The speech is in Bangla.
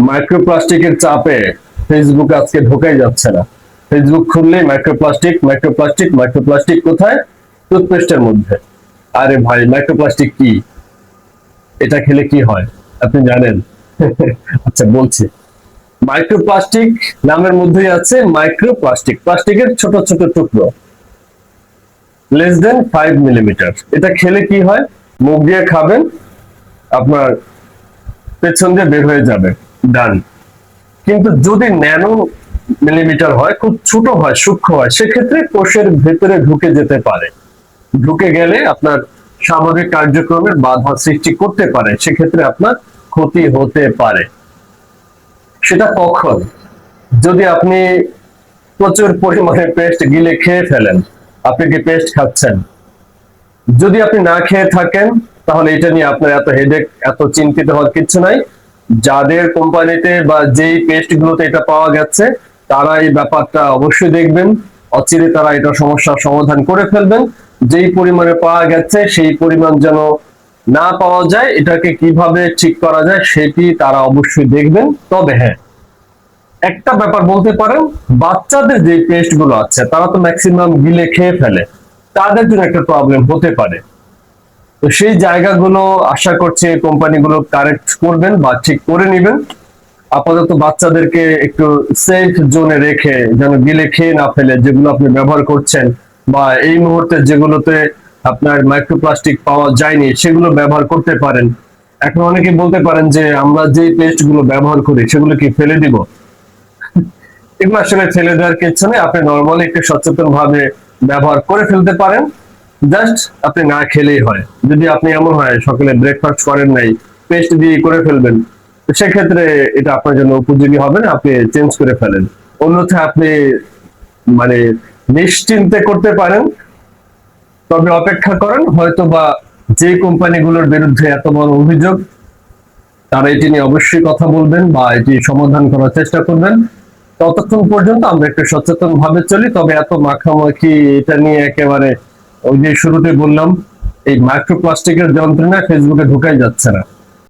মাইক্রোপ্লাস্টিকের চাপে ফেসবুক আজকে ঢোকাই যাচ্ছে না। ফেসবুক খুললেই মাইক্রোপ্লাস্টিক মাইক্রোপ্লাস্টিক মাইক্রোপ্লাস্টিক। কোথায়? টুথপেস্টের মধ্যে। আরে ভাই, মাইক্রোপ্লাস্টিক কি? এটা খেলে কি হয় আপনি জানেন? আচ্ছা বলছি। মাইক্রোপ্লাস্টিক নামের মধ্যেই আছে মাইক্রোপ্লাস্টিক, প্লাস্টিকের ছোট ছোট টুকরো, less than 5 মিলিমিটার। এটা খেলে কি হয়? মুখ দিয়ে খাবেন, আপনার পেছন দিয়ে বের হয়ে যাবে, ডান। কিন্তু যদি ন্যানো মিলিমিটার হয়, খুব ছোট হয়, সূক্ষ্ম হয়, সেক্ষেত্রে কোষের ভেতরে ঢুকে যেতে পারে। ঢুকে গেলে আপনার স্বাভাবিক কার্যক্রমের বাধা সৃষ্টি করতে পারে, সেক্ষেত্রে আপনার ক্ষতি হতে পারে। সেটা কখন? যদি আপনি প্রচুর পরিমাণে পেস্ট গিলে খেয়ে ফেলেন। আপনি কি পেস্ট খাচ্ছেন? যদি আপনি না খেয়ে থাকেন, তাহলে এটা নিয়ে আপনার এত হেডেক, এত চিন্তিত হওয়ার কিছু নাই। যাদের কোম্পানিতে বা যেই পেস্ট গুলোতে এটা পাওয়া গেছে, তারা এই ব্যাপারটা অবশ্যই দেখবেন। অচিরে তারা এটা সমস্যার সমাধান করে ফেলবেন। যেই পরিমাণে পাওয়া গেছে সেই পরিমাণ যেন না পাওয়া যায়, এটাকে কিভাবে ঠিক করা যায় সেটি তারা অবশ্যই দেখবেন। তবে হ্যাঁ, একটা ব্যাপার বলতে পারেন, বাচ্চাদের যে পেস্ট গুলো আছে তারা তো ম্যাক্সিমাম গিলে খেয়ে ফেলে, তাদের জন্য একটা প্রবলেম হতে পারে। তো সেই জায়গাগুলো আশা করছি কোম্পানিগুলো কারেক্ট করবেন বা ঠিক করে নেবেন। আপাতত বাচ্চাদেরকে একটু সেফ জোনে রেখে যেন গিলে খেয়ে না ফেলে যেগুলো আপনি ব্যবহার করছেন, বা এই মুহূর্তে যেগুলোতে আপনার মাইক্রোপ্লাস্টিক পাওয়া যায়নি সেগুলো ব্যবহার করতে পারেন। এখন অনেকে বলতে পারেন যে আমরা যে পেস্ট গুলো ব্যবহার করি সেগুলো কি ফেলে দিব? এগুলো আসলে ফেলে দেওয়ার কিছু নেই। আপনি নর্মালি একটু সচেতন ভাবে ব্যবহার করে ফেলতে পারেন। জাস্ট আপনি না খেলেই হয়। যদি আপনি এমন হয় সকালে ব্রেকফাস্ট করেন নাই, পেস্ট দিয়ে করে ফেলবেন, তো সেক্ষেত্রে এটা আপনার জন্য উপযোগী হবে না, আপনি চেঞ্জ করে ফেলেন। অন্যথায় আপনি মানে নিশ্চিন্তে করতে পারেন। তবে অপেক্ষা করেন, হয়তো বা যে কোম্পানিগুলোর বিরুদ্ধে এত বড় অভিযোগ, তারা এটি নিয়ে অবশ্যই কথা বলবেন বা এটি সমাধান করার চেষ্টা করবেন। ততক্ষণ পর্যন্ত আমরা একটু সচেতন ভাবে চলি। তবে এত মাখামাখি এটা নিয়ে একেবারে, ওই যে শুরুতে বললাম, এই মাইক্রোপ্লাস্টিকের যন্ত্রণা ফেসবুকে ঢুকাই যাচ্ছে না।